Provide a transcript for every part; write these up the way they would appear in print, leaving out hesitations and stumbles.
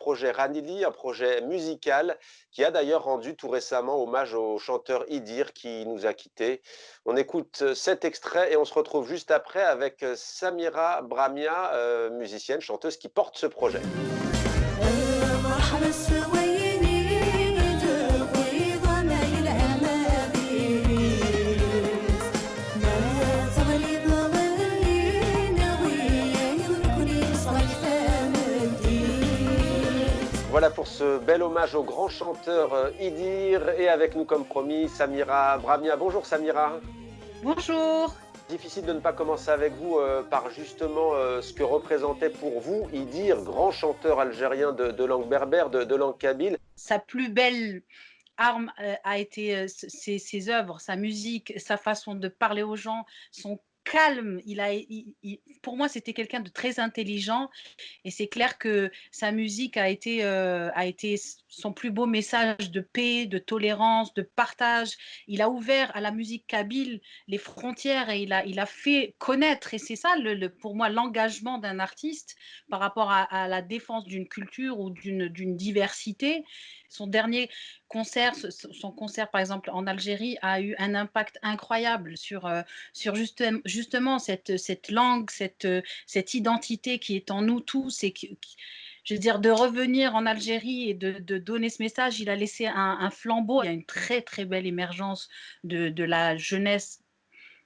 projet Ranili, un projet musical qui a d'ailleurs rendu tout récemment hommage au chanteur Idir qui nous a quittés. On écoute cet extrait et on se retrouve juste après avec Samira Bramia, musicienne, chanteuse qui porte ce projet. Voilà pour ce bel hommage au grand chanteur Idir et avec nous comme promis Samira Bramia. Bonjour Samira. Bonjour. Difficile de ne pas commencer avec vous par justement ce que représentait pour vous Idir, grand chanteur algérien de langue berbère, de langue kabyle. Sa plus belle arme, a été, ses œuvres, sa musique, sa façon de parler aux gens, son calme. Il pour moi, c'était quelqu'un de très intelligent et c'est clair que sa musique a été son plus beau message de paix, de tolérance, de partage. Il a ouvert à la musique kabyle les frontières et il a fait connaître et c'est ça pour moi l'engagement d'un artiste par rapport à la défense d'une culture ou d'une diversité. Son dernier concert, son concert par exemple en Algérie a eu un impact incroyable sur justement cette langue, cette identité qui est en nous tous et je veux dire, de revenir en Algérie et de donner ce message, il a laissé un flambeau. Il y a une très très belle émergence de la jeunesse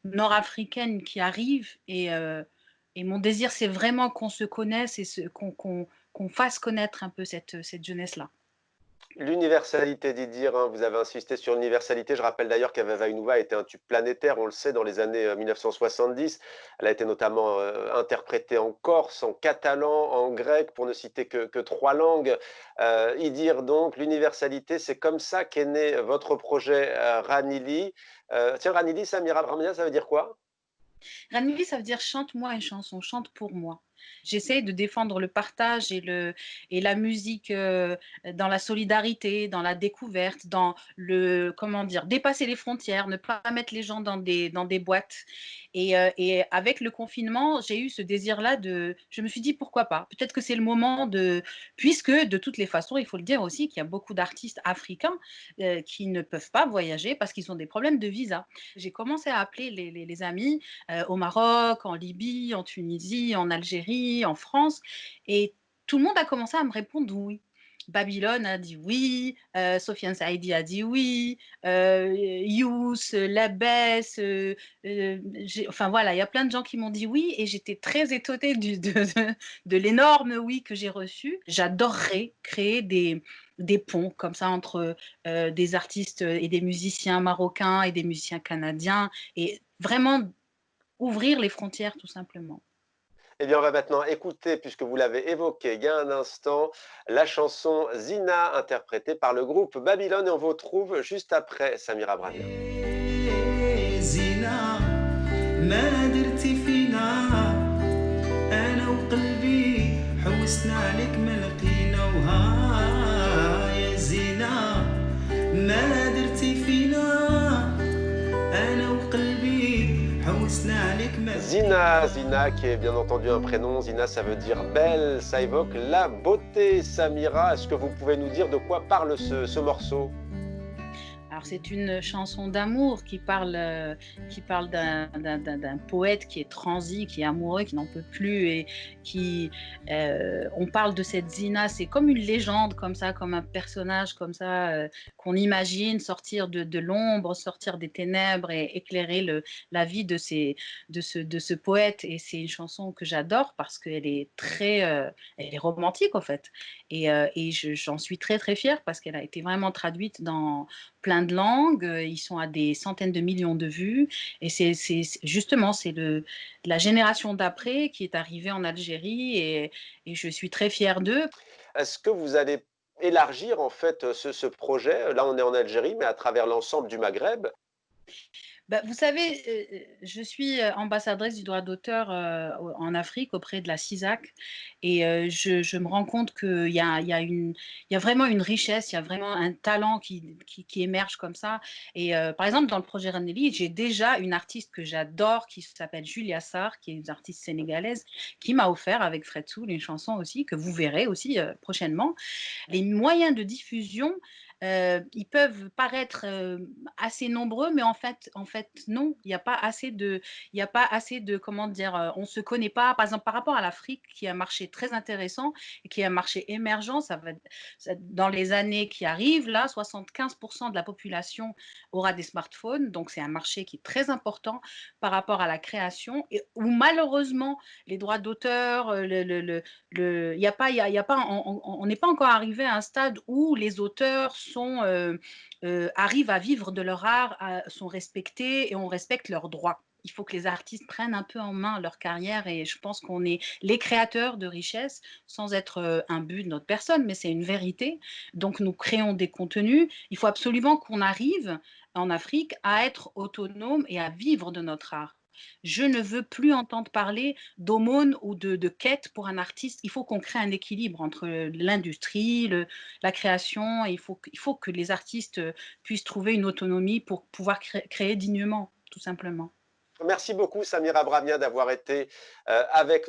nord-africaine qui arrive et mon désir, c'est vraiment qu'on se connaisse et qu'on fasse connaître un peu cette jeunesse-là. L'universalité d'Idir, hein, vous avez insisté sur l'universalité. Je rappelle d'ailleurs qu'Ava Vainouva était un tube planétaire, on le sait, dans les années 1970. Elle a été notamment interprétée en corse, en catalan, en grec, pour ne citer que trois langues. Idir, donc, l'universalité, c'est comme ça qu'est né votre projet Ranili. Tiens, Ranili, Samira Bramia, ça veut dire quoi? Ranili, ça veut dire chante-moi une chanson, chante pour moi. J'essaye de défendre le partage et la musique dans la solidarité, dans la découverte, dans comment dire, dépasser les frontières, ne pas mettre les gens dans des boîtes. Et avec le confinement, j'ai eu ce désir-là je me suis dit pourquoi pas. Peut-être que c'est le moment puisque de toutes les façons, il faut le dire aussi qu'il y a beaucoup d'artistes africains qui ne peuvent pas voyager parce qu'ils ont des problèmes de visa. J'ai commencé à appeler les amis au Maroc, en Libye, en Tunisie, en Algérie, en France. Et tout le monde a commencé à me répondre oui. Babylone a dit oui, Sofiane Saïdi a dit oui, Yous, Labès, enfin voilà, il y a plein de gens qui m'ont dit oui et j'étais très étonnée de l'énorme oui que j'ai reçu. J'adorerais créer des ponts comme ça entre des artistes et des musiciens marocains et des musiciens canadiens et vraiment ouvrir les frontières tout simplement. Eh bien, on va maintenant écouter, puisque vous l'avez évoqué il y a un instant, la chanson Zina, interprétée par le groupe Babylone. Et on vous retrouve juste après Samira Bramia. زينة ما درتي فينا أنا وقلبي حوسنا عليك ما لقينا وها يا زينة ما درتي فينا أنا وقلبي حوسنا عليك ما Zina, Zina, qui est bien entendu un prénom. Zina, ça veut dire belle, ça évoque la beauté. Samira, est-ce que vous pouvez nous dire de quoi parle ce morceau? Alors c'est une chanson d'amour qui parle d'un poète qui est transi, qui est amoureux, qui n'en peut plus et on parle de cette Zina, c'est comme une légende comme ça, comme un personnage comme ça qu'on imagine sortir de l'ombre, sortir des ténèbres et éclairer la vie de ce poète et c'est une chanson que j'adore parce qu'elle est elle est romantique en fait et j'en suis très très fière parce qu'elle a été vraiment traduite dans plein de langues, ils sont à des centaines de millions de vues et justement c'est la génération d'après qui est arrivée en Algérie et je suis très fière d'eux. Est-ce que vous allez élargir en fait ce projet? Là, on est en Algérie, mais à travers l'ensemble du Maghreb. Bah, vous savez, je suis, ambassadrice du droit d'auteur, en Afrique auprès de la CISAC et je me rends compte qu'il y a vraiment une richesse, il y a vraiment un talent qui émerge comme ça et par exemple, dans le projet Ranelli, j'ai déjà une artiste que j'adore qui s'appelle Julia Sarr, qui est une artiste sénégalaise, qui m'a offert avec Fred Soul une chanson aussi que vous verrez aussi, prochainement. Les moyens de diffusion, ils peuvent paraître, assez nombreux, mais en fait non. Il y a pas assez de comment dire? On se connaît pas. Par exemple, par rapport à l'Afrique qui est un marché très intéressant et qui est un marché émergent, ça dans les années qui arrivent là, 75% de la population aura des smartphones, donc c'est un marché qui est très important par rapport à la création et où malheureusement les droits d'auteur, il y a pas, il y a pas, on n'est pas encore arrivé à un stade où les auteurs arrivent à vivre de leur art, sont respectés et on respecte leurs droits. Il faut que les artistes prennent un peu en main leur carrière et je pense qu'on est les créateurs de richesse sans être un but de notre personne, mais c'est une vérité. Donc nous créons des contenus. Il faut absolument qu'on arrive en Afrique à être autonome et à vivre de notre art. Je ne veux plus entendre parler d'aumône ou de quête pour un artiste. Il faut qu'on crée un équilibre entre l'industrie, la création. Et il faut que les artistes puissent trouver une autonomie pour pouvoir créer dignement, tout simplement. Merci beaucoup Samira Bramia d'avoir été, avec nous.